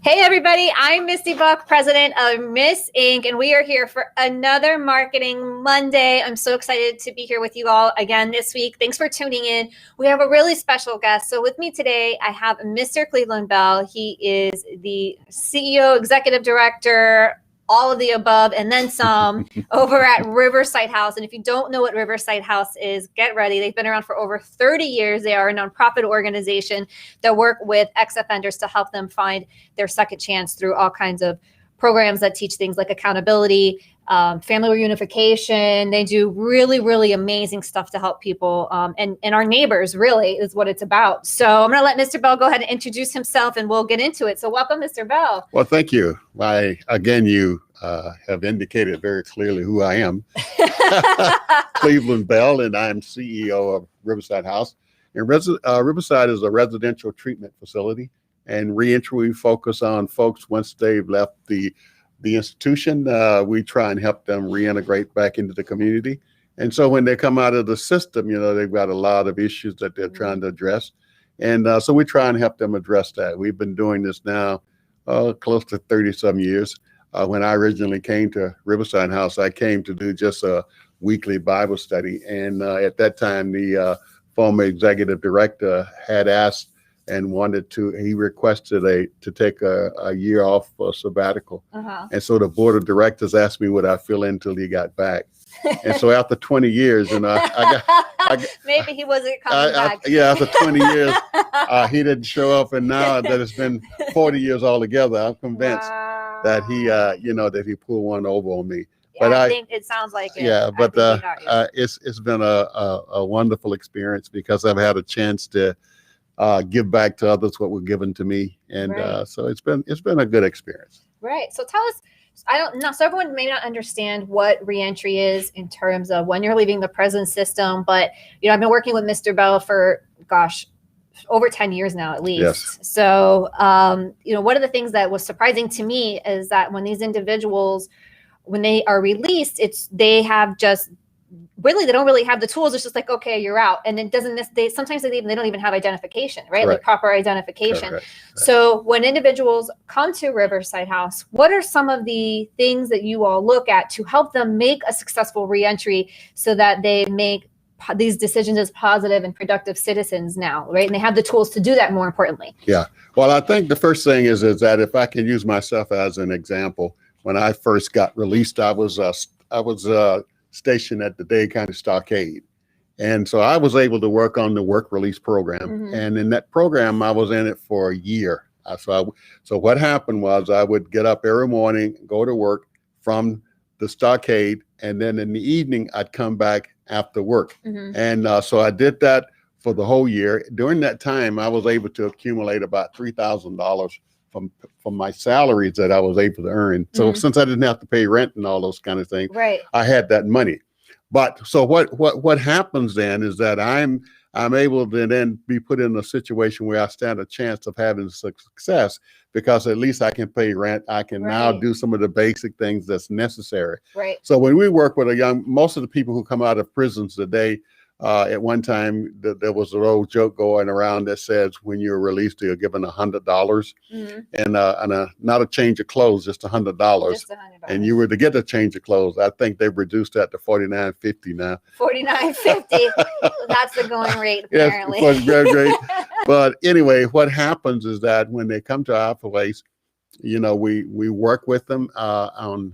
Hey everybody, I'm Misty Buck, president of Miss Inc., and we are here for another Marketing Monday. I'm so excited to be here with you all again this week. Thanks for tuning in. We have a really special guest. So with me today, I have Mr. Cleveland Bell. He is the CEO, executive director, all of the above, and then some over at Riverside House. And if you don't know what Riverside House is, get ready. They've been around for over 30 years. They are a nonprofit organization that work with ex-offenders to help them find their second chance through all kinds of programs that teach things like accountability, family reunification. They do really, really amazing stuff to help people. And our neighbors really is what it's about. So I'm going to let Mr. Bell go ahead and introduce himself and we'll get into it. So welcome, Mr. Bell. Well, thank you. Again, you have indicated very clearly who I am. Cleveland Bell, and I'm CEO of Riverside House. And Riverside is a residential treatment facility. And reentry, we focus on folks once they've left the institution. We try and help them reintegrate back into the community. And so when they come out of the system, they've got a lot of issues that they're trying to address. And so we try and help them address that. We've been doing this now close to 30-some years. When I originally came to Riverside House, I came to do just a weekly Bible study. And at that time, the former executive director had asked and he requested to take a year off for sabbatical. And so the board of directors asked me would I fill in until he got back. And so after 20 years, maybe he wasn't coming back. After 20 years, he didn't show up. And now that it's been 40 years altogether, I'm convinced that he pulled one over on me. But I think it sounds like it. Yeah, but it's been a wonderful experience because I've had a chance to give back to others what was given to me, and so it's been a good experience. Right. So tell us. I don't know. So everyone may not understand what reentry is in terms of when you're leaving the prison system, but I've been working with Mr. Bell for over 10 years now at least. Yes. So one of the things that was surprising to me is that when these individuals, when they are released, they don't really have the tools. It's just like, okay, you're out. And it doesn't, sometimes they don't even have identification, right? Correct. Like proper identification. Correct. So when individuals come to Riverside House, what are some of the things that you all look at to help them make a successful reentry so that they make these decisions as positive and productive citizens now, right? And they have the tools to do that, more importantly. Yeah. Well, I think the first thing is that if I can use myself as an example, when I first got released, I was stationed at the Dade County Stockade. And so I was able to work on the work release program. Mm-hmm. And in that program, I was in it for a year. So what happened was I would get up every morning, go to work from the stockade, and then in the evening, I'd come back after work. Mm-hmm. And so I did that for the whole year. During that time, I was able to accumulate about $3,000 from my salaries that I was able to earn. So since I didn't have to pay rent and all those kind of things, right, I had that money. But so what happens then is that I'm able to then be put in a situation where I stand a chance of having success because at least I can pay rent. I can now do some of the basic things that's necessary. Right. So when we work with most of the people who come out of prisons today, at one time, there was an old joke going around that says when you're released, you're given $100 and not a change of clothes, just $100. Just $100. And you were to get a change of clothes. I think they've reduced that to $49.50 now. $49.50. That's the going rate, apparently. Yes, great. But anyway, what happens is that when they come to our place, we work with them on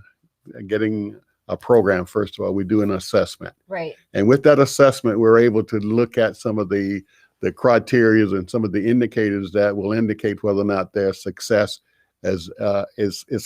getting a program. First of all, we do an assessment. Right. And with that assessment, we're able to look at some of the criteria and some of the indicators that will indicate whether or not their success is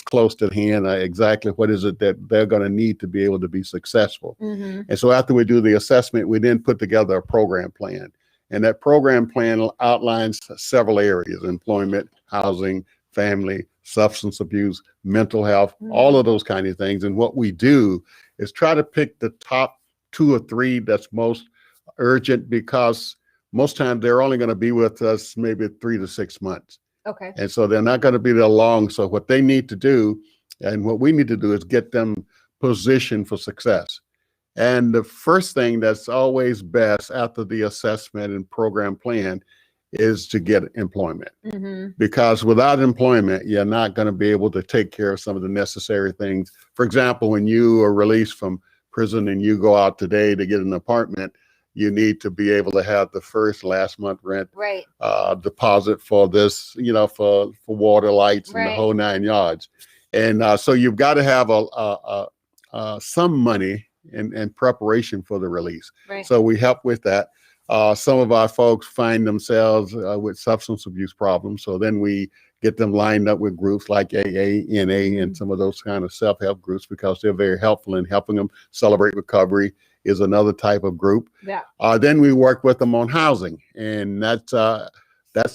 close to hand. Exactly what is it that they're going to need to be able to be successful. Mm-hmm. And so after we do the assessment, we then put together a program plan. And that program plan outlines several areas: employment, housing, family, substance abuse, mental health, all of those kind of things. And what we do is try to pick the top 2 or 3 that's most urgent, because most times they're only going to be with us maybe 3 to 6 months. Okay. And so they're not going to be there long. So what they need to do and what we need to do is get them positioned for success. And the first thing that's always best after the assessment and program plan is to get employment. Mm-hmm. Because without employment, you're not going to be able to take care of some of the necessary things. For example, when you are released from prison and you go out today to get an apartment, you need to be able to have the last month rent, Right. deposit for this, for water, lights, and the Right. whole 9 yards. And so you've got to have some money in preparation for the release. Right. So we help with that. Some of our folks find themselves with substance abuse problems. So then we get them lined up with groups like AA, NA, and some of those kind of self-help groups, because they're very helpful in helping them. Celebrate Recovery is another type of group. Yeah. Then we work with them on housing, and that's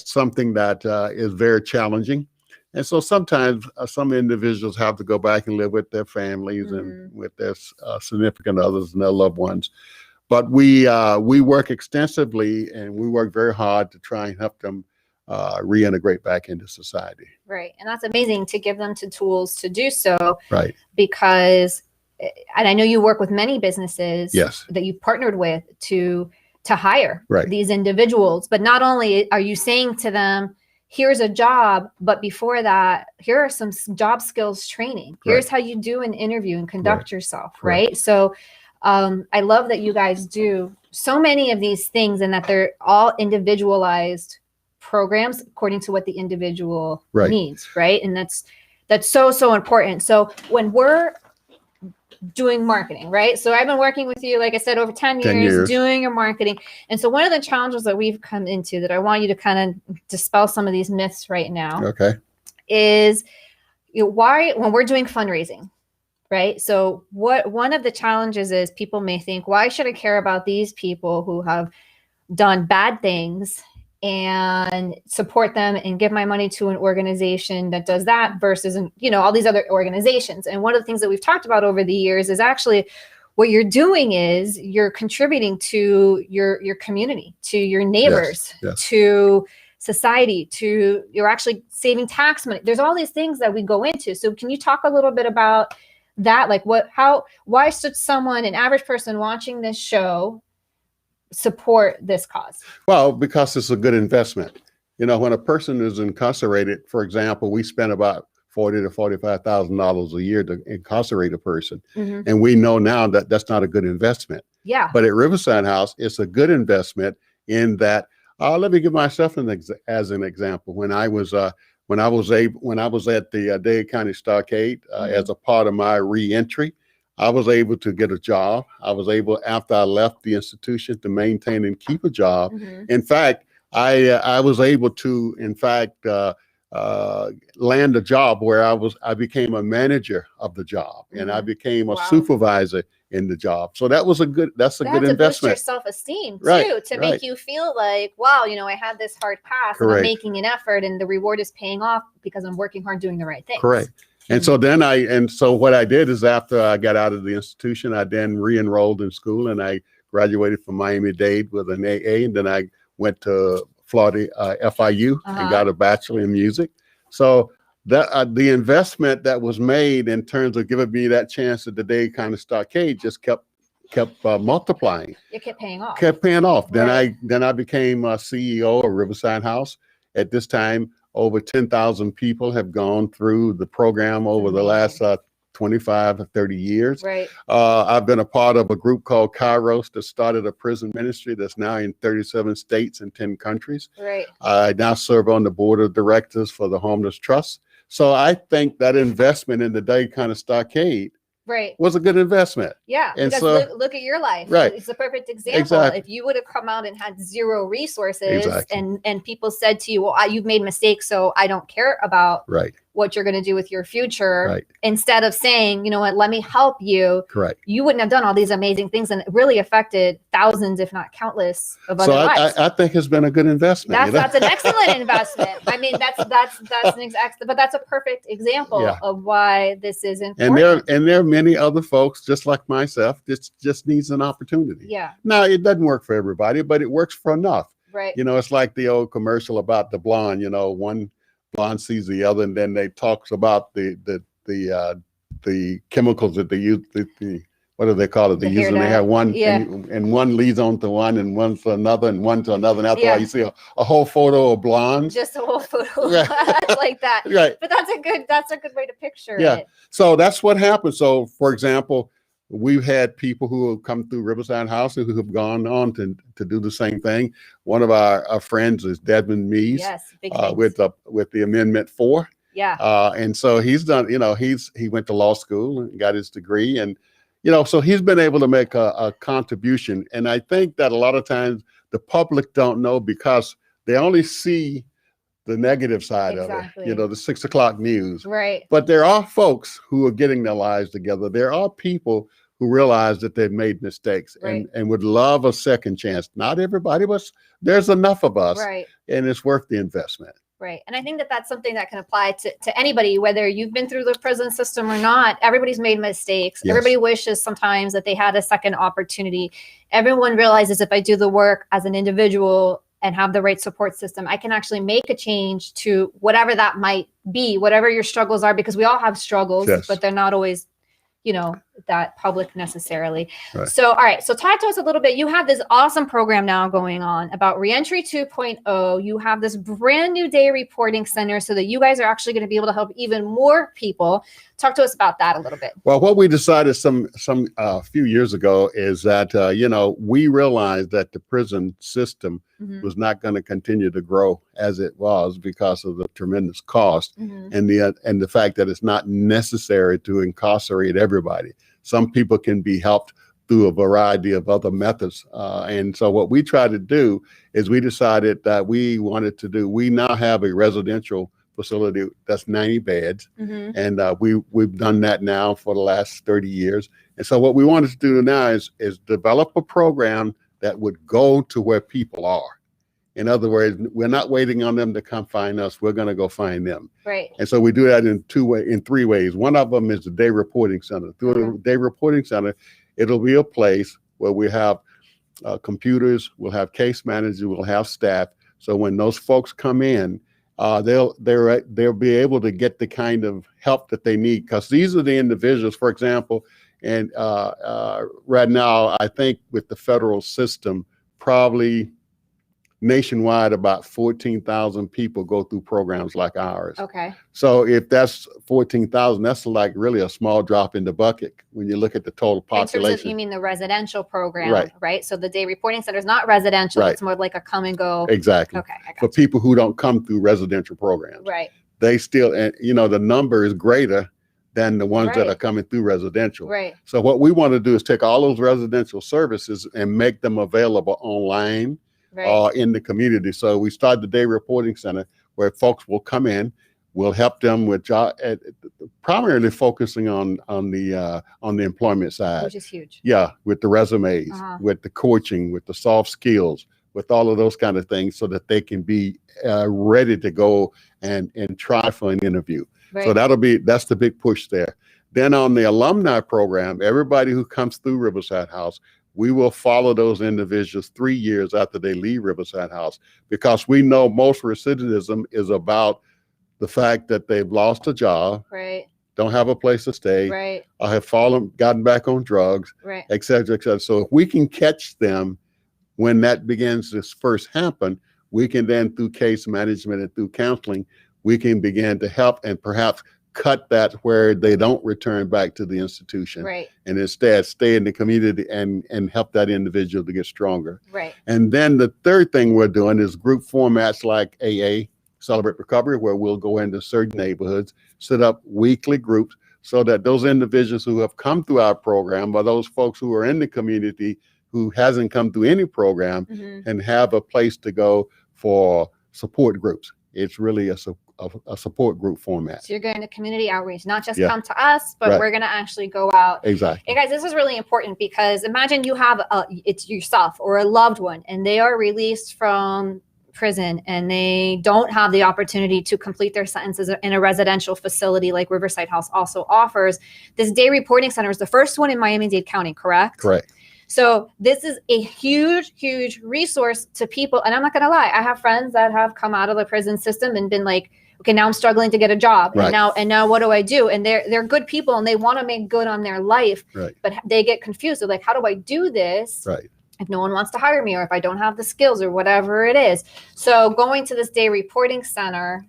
something that is very challenging. And so sometimes some individuals have to go back and live with their families and with their significant others and their loved ones. But we work extensively, and we work very hard to try and help them reintegrate back into society. Right. And that's amazing to give them the tools to do so. Right. Because, and I know you work with many businesses Yes. that you've partnered with to hire Right. these individuals. But not only are you saying to them, here's a job, but before that, here are some job skills training. Here's how you do an interview and conduct yourself. Right. So I love that you guys do so many of these things, and that they're all individualized programs according to what the individual needs. Right. And that's so important. So when we're doing marketing, right? So I've been working with you, like I said, over 10 years doing your marketing. And so one of the challenges that we've come into, that I want you to kind of dispel some of these myths right now, is why, when we're doing fundraising, right? So one of the challenges is people may think, why should I care about these people who have done bad things and support them and give my money to an organization that does that versus, all these other organizations. And one of the things that we've talked about over the years is actually what you're doing is you're contributing to your community, to your neighbors, to society, you're actually saving tax money. There's all these things that we go into. So can you talk a little bit about that? Like why should someone, an average person watching this show, support this cause? Well, because it's a good investment. When a person is incarcerated, for example, we spend about $40,000 to $45,000 a year to incarcerate a person. And we know now that that's not a good investment. Yeah. But at Riverside House, it's a good investment in that, let me give myself as an example. When I was at the Dade County Stockade, as a part of my reentry, I was able to get a job. I was able, after I left the institution, to maintain and keep a job. In fact, I was able to, land a job where I became a manager of the job, and I became a supervisor in the job. So that's a good investment. To boost your self-esteem too, to make you feel like, wow, I had this hard path, and I'm making an effort, and the reward is paying off because I'm working hard doing the right things. Correct. And so what I did is, after I got out of the institution, I then re-enrolled in school, and I graduated from Miami-Dade with an AA, and then I went to Florida FIU and got a bachelor in music. So that the investment that was made in terms of giving me that chance at the Dade County Stockade just kept multiplying. It kept paying off. Then I became a CEO of Riverside House. At this time, over 10,000 people have gone through the program over the last 25 or 30 years. Right. I've been a part of a group called Kairos that started a prison ministry that's now in 37 states and 10 countries. Right. I now serve on the board of directors for the Homeless Trust. So I think that investment in the Dade County Stockade was a good investment. Yeah, and because so, look at your life. Right. It's a perfect example. Exactly. If you would have come out and had zero resources, and people said to you, well, you've made mistakes, so I don't care about what you're going to do with your future. Instead of saying, you know what, let me help you. Correct. You wouldn't have done all these amazing things, and it really affected thousands, if not countless, of other lives. I think it's been a good investment. That's an excellent investment. I mean, that's an exact, but that's a perfect example of why this is important. And there are many other folks just like myself. Just needs an opportunity. Yeah. Now, it doesn't work for everybody, but it works for enough. Right. It's like the old commercial about the blonde. One blonde sees the other, and then they talks about the chemicals that they use, the what do they call it? They The usually hairnet. have one, Yeah. and one leads on to one, and one to another, and one to another. And after a Yeah. while, you see a whole photo of blondes. Just a whole photo Right. like that. Right. But that's a good way to picture Yeah. it. So that's what happens. So, for example, we've had people who have come through Riverside House who have gone on to do the same thing. One of our friends is Desmond Mees. Yes, big with the Amendment 4. Yeah. And so he's done, he went to law school and got his degree, and so he's been able to make a contribution. And I think that a lot of times the public don't know because they only see the negative side of it, the 6 o'clock news. Right. But there are folks who are getting their lives together. There are people who realize that they've made mistakes and would love a second chance. Not everybody, but there's enough of us, and it's worth the investment. Right. And I think that that's something that can apply to anybody, whether you've been through the prison system or not. Everybody's made mistakes. Yes. Everybody wishes sometimes that they had a second opportunity. Everyone realizes if I do the work as an individual and have the right support system, I can actually make a change to whatever that might be, whatever your struggles are, because we all have struggles, yes, but they're not always, that public necessarily. Right. So, all right. So talk to us a little bit. You have this awesome program now going on about Reentry 2.0. You have this brand new day reporting center so that you guys are actually going to be able to help even more people. Talk to us about that a little bit. Well, what we decided some few years ago is that, we realized that the prison system was not going to continue to grow as it was because of the tremendous cost and the fact that it's not necessary to incarcerate everybody. Some people can be helped through a variety of other methods. And so what we tried to do is we decided that we now have a residential facility that's 90 beds. And we've done that now for the last 30 years. And so what we wanted to do now is develop a program that would go to where people are. In other words, we're not waiting on them to come find us. We're going to go find them. Right. And so we do that in three ways. One of them is the day reporting center. Through the day reporting center, it'll be a place where we have computers, we'll have case managers, we'll have staff. So when those folks come in, they'll be able to get the kind of help that they need, because these are the individuals, for example, and right now, I think with the federal system, probably nationwide, about 14,000 people go through programs like ours. Okay. So if that's 14,000, that's like really a small drop in the bucket when you look at the total population. In terms of, you mean the residential program, right? So the day reporting center is not residential. It's more like a come and go. Exactly. Okay. For people who don't come through residential programs. Right. They still, and the number is greater than the ones that are coming through residential. Right. So what we want to do is take all those residential services and make them available online. In the community. So we started the day reporting center where folks will come in. We'll help them with primarily focusing on the employment side, which is huge. Yeah, with the resumes, with the coaching, with the soft skills, with all of those kind of things, so that they can be ready to go and try for an interview. Right. So that's the big push there. Then on the alumni program, everybody who comes through Riverside House, we will follow those individuals 3 years after they leave Riverside House, because we know most recidivism is about the fact that they've lost a job, don't have a place to stay, or have gotten back on drugs, et cetera, et cetera. So if we can catch them when that begins to first happen, we can then, through case management and through counseling, we can begin to help and perhaps cut that where they don't return back to the institution, and instead stay in the community and help that individual to get stronger. Right. And then the third thing we're doing is group formats like AA, Celebrate Recovery, where we'll go into certain neighborhoods, set up weekly groups so that those individuals who have come through our program, or those folks who are in the community who hasn't come through any program, and have a place to go for support groups. It's really a support group format. So you're going to community outreach, not just come to us, but we're going to actually go out. Exactly. Hey guys, this is really important, because imagine you have it's yourself or a loved one, and they are released from prison and they don't have the opportunity to complete their sentences in a residential facility like Riverside House also offers. This day reporting center is the first one in Miami-Dade County, correct? Correct. So this is a huge, huge resource to people. And I'm not going to lie, I have friends that have come out of the prison system and been like, okay, now I'm struggling to get a job. Right. And now what do I do? And they're good people and they want to make good on their life, Right. but they get confused. They're like, how do I do this? Right. If no one wants to hire me or if I don't have the skills or whatever it is. So going to this day reporting center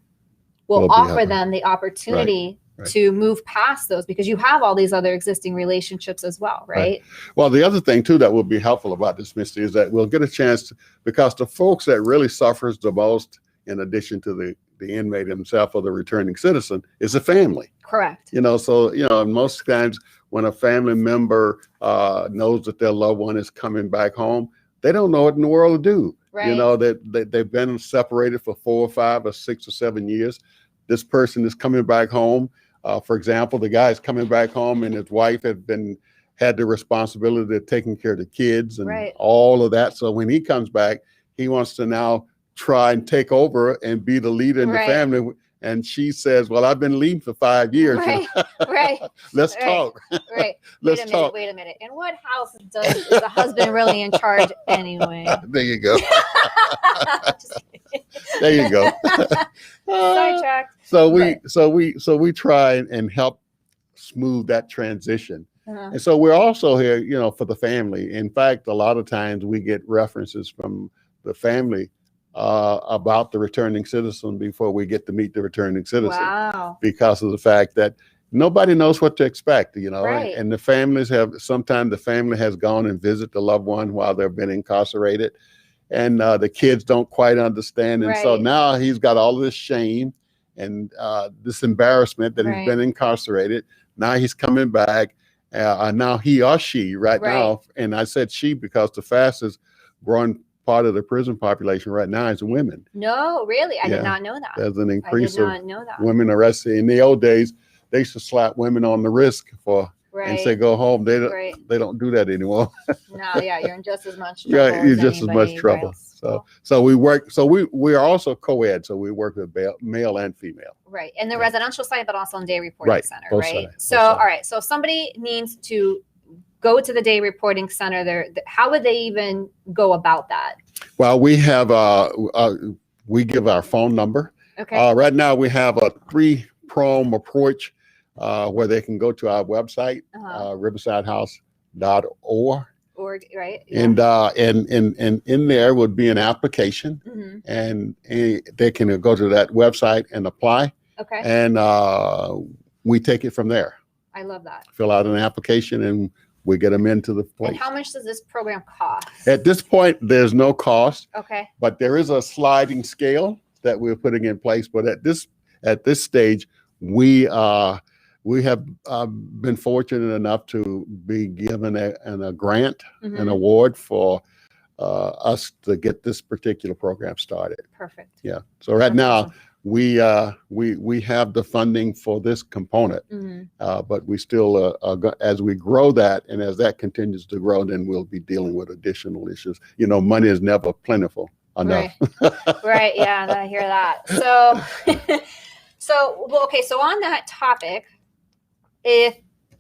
will offer them the opportunity to move past those, because you have all these other existing relationships as well, right? Well, the other thing too that will be helpful about this, Misty, is that we'll get a chance to, because the folks that really suffers the most, in addition to the inmate himself or the returning citizen, is the family. Correct. So most times when a family member knows that their loved one is coming back home, they don't know what in the world to do. Right. That they've been separated for 4 or 5 or 6 or 7 years. This person is coming back home. For example, the guy is coming back home and his wife had the responsibility of taking care of the kids and all of that. So when he comes back, he wants to now try and take over and be the leader in the family. And she says, well, I've been leading for 5 years. Right. Let's talk. Right. Let's talk. Wait a minute. In what house is the husband really in charge anyway? There you go. There you go. Sidetracked. So we try and help smooth that transition. And so we're also here, for the family. In fact, a lot of times we get references from the family about the returning citizen before we get to meet the returning citizen. Wow. Because of the fact that nobody knows what to expect, Right. and the families sometimes the family has gone and visit the loved one while they've been incarcerated, and the kids don't quite understand. And so now he's got all this shame and this embarrassment that he's been incarcerated. Now he's coming back. Now he or she now, and I said she because the fastest growing part of the prison population right now is women. No, really? I did not know that. There's an increase of women arrested. In the old days, they used to slap women on the wrist and say go home. They don't do that anymore. No, you're in just as much trouble. You're just as much trouble. So we work. So we are also co-ed. So we work with male and female. Right, in the residential side, but also in day reporting center. Both right. Sides. So all right. So if somebody needs to go to the day reporting center, how would they even go about that? Well, we have we give our phone number. Okay. Right now we have a 3-prong approach where they can go to our website, riversidehouse.org. Right. And in there would be an application, and they can go to that website and apply. Okay. And we take it from there. I love that. Fill out an application and we get them into the place. And how much does this program cost? At this point, there's no cost. Okay. But there is a sliding scale that we're putting in place. But at this stage, we have been fortunate enough to be given a grant, an award for us to get this particular program started. Perfect. Yeah. So right now we have the funding for this component, but we still as we grow that and as that continues to grow, then we'll be dealing with additional issues. Money is never plentiful enough. Right. Yeah, I hear that. So on that topic, if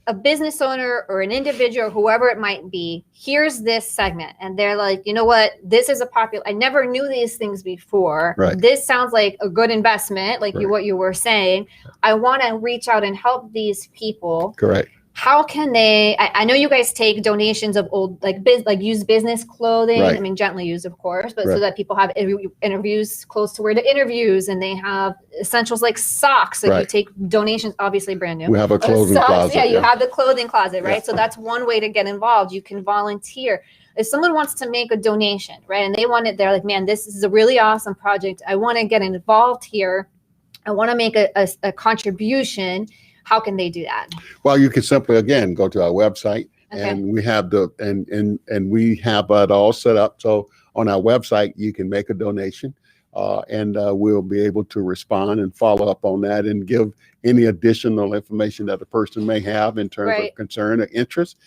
a business owner or an individual or whoever it might be hears this segment and they're like, you know what, this is I never knew these things before. Right. This sounds like a good investment, like what you were saying. I want to reach out and help these people. Correct. How can they? I know you guys take donations of old, like used business clothing. Right. I mean, gently used, of course, but so that people have interviews close to where the interviews, and they have essentials like socks. Like you take donations, obviously brand new. We have a clothing closet. Yeah, you have the clothing closet, right? Yeah. So that's one way to get involved. You can volunteer. If someone wants to make a donation, right, and they're like, man, this is a really awesome project. I want to get involved here. I want to make a contribution. How can they do that? Well, you can simply, again, go to our website, and we have and we have it all set up. So on our website, you can make a donation, and we'll be able to respond and follow up on that and give any additional information that the person may have in terms of concern or interest,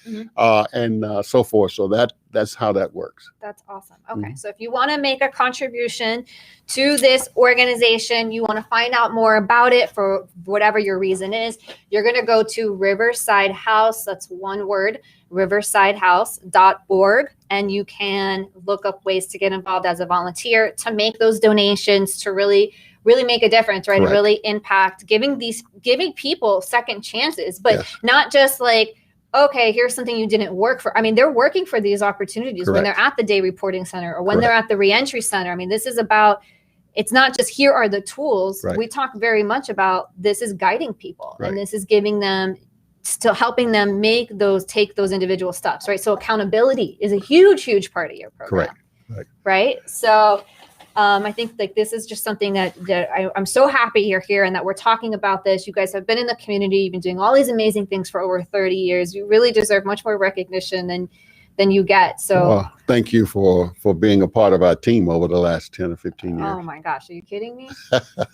and so forth. So that's how that works. That's awesome. Okay. So if you want to make a contribution to this organization, you want to find out more about it for whatever your reason is, you're going to go to Riverside House. That's one word, riversidehouse.org. And you can look up ways to get involved as a volunteer, to make those donations, to really really make a difference, right? Correct. And really impact giving people second chances, but Yes. not just like, okay, here's something you didn't work for. I mean, they're working for these opportunities when Correct. they're at the day reporting center or when Correct. they're at the reentry center. I mean, this is about, it's not just here are the tools. Right. We talk very much about this is guiding people, Right. and this is giving them, still helping them take those individual steps, right? So accountability is a huge part of your program. Correct. Right. So I think like this is just something that I'm so happy you're here and that we're talking about this. You guys have been in the community. You've been doing all these amazing things for over 30 years. You really deserve much more recognition than you get. So well, thank you for being a part of our team over the last 10 or 15 years. Oh my gosh, are you kidding me?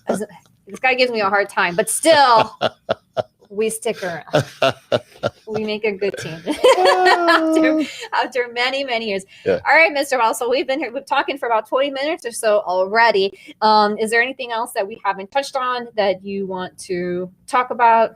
This guy gives me a hard time, but still we stick around. We make a good team after many years. Yeah. All right, Mr. Bell. So we've been here, we've talking for about 20 minutes or so already. Is there anything else that we haven't touched on that you want to talk about?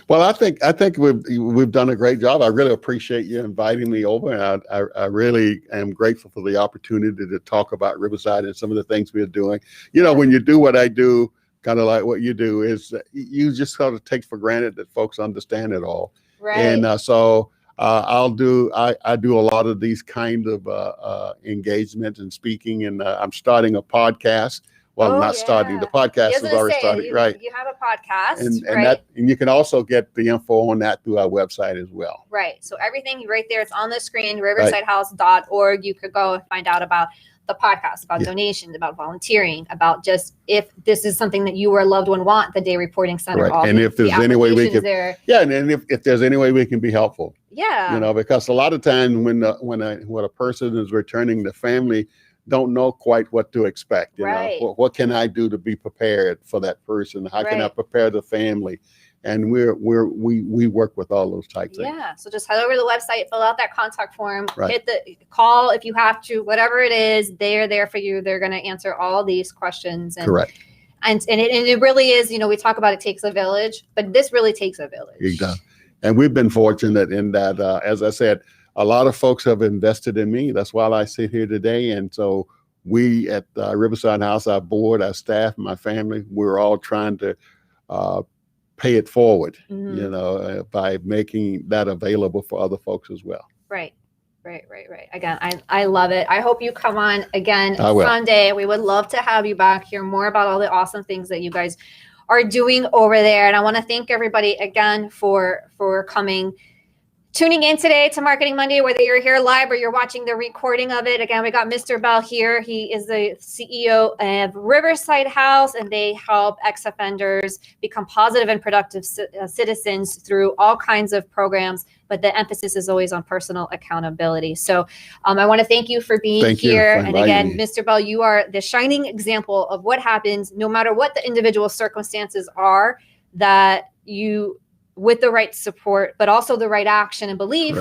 Well, I think we've done a great job. I really appreciate you inviting me over, and I really am grateful for the opportunity to talk about Riverside and some of the things we're doing. You know, when you do what I do, kind of like what you do, is you just sort of take for granted that folks understand it all. Right. And so I do a lot of these kind of engagements and speaking, and I'm starting a podcast. Well, not starting. The podcast is already started. Right. You have a podcast, and right? And you can also get the info on that through our website as well. Right. So everything right there, it's on the screen, riversidehouse.org. You could go and find out about the podcast, about donations, about volunteering, about just if this is something that you or a loved one want, the day reporting center. Right. And if there's any way we can, and if there's any way we can be helpful. Yeah. You know, because a lot of times when a person is returning to family, don't know quite what to expect. You know, what can I do to be prepared for that person? How can I prepare the family? And we work with all those types of things. Yeah. So just head over to the website, fill out that contact form, hit the call if you have to, whatever it is, they're there for you. They're going to answer all these questions. And, correct. And it really is, you know, we talk about it takes a village, but this really takes a village. It does. And we've been fortunate in that, as I said, a lot of folks have invested in me. That's why I sit here today. And so we at Riverside House, our board, our staff, my family, we're all trying to pay it forward, you know, by making that available for other folks as well. Right. Again, I love it. I hope you come on again Sunday. We would love to have you back, hear more about all the awesome things that you guys are doing over there. And I want to thank everybody again for coming, tuning in today to Marketing Monday, whether you're here live or you're watching the recording of it. Again, we got Mr. Bell here. He is the CEO of Riverside House, and they help ex-offenders become positive and productive citizens through all kinds of programs. But the emphasis is always on personal accountability. So I want to thank you for being here. And again, Mr. Bell, you are the shining example of what happens no matter what the individual circumstances are, that you, with the right support, but also the right action and belief,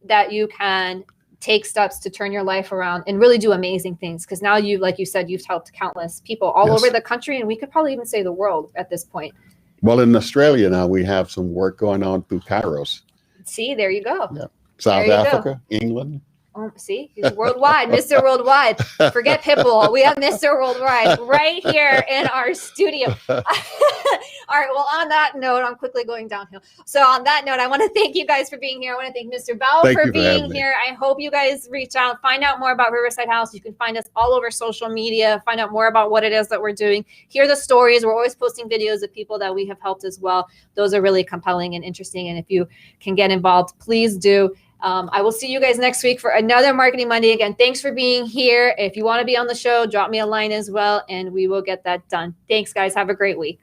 that you can take steps to turn your life around and really do amazing things. Because now you, like you said, you've helped countless people all over the country, and we could probably even say the world at this point. Well, in Australia now, we have some work going on through Kairos. See, there you go. Yeah. South Africa, England. Oh, see, he's worldwide, Mr. Worldwide. Forget Pitbull. We have Mr. Worldwide right here in our studio. All right. Well, on that note, I'm quickly going downhill. So on that note, I want to thank you guys for being here. I want to thank Mr. Bell for being here. I hope you guys reach out, find out more about Riverside House. You can find us all over social media, find out more about what it is that we're doing. Hear the stories. We're always posting videos of people that we have helped as well. Those are really compelling and interesting. And if you can get involved, please do. I will see you guys next week for another Marketing Monday. Again, thanks for being here. If you want to be on the show, drop me a line as well, and we will get that done. Thanks, guys. Have a great week.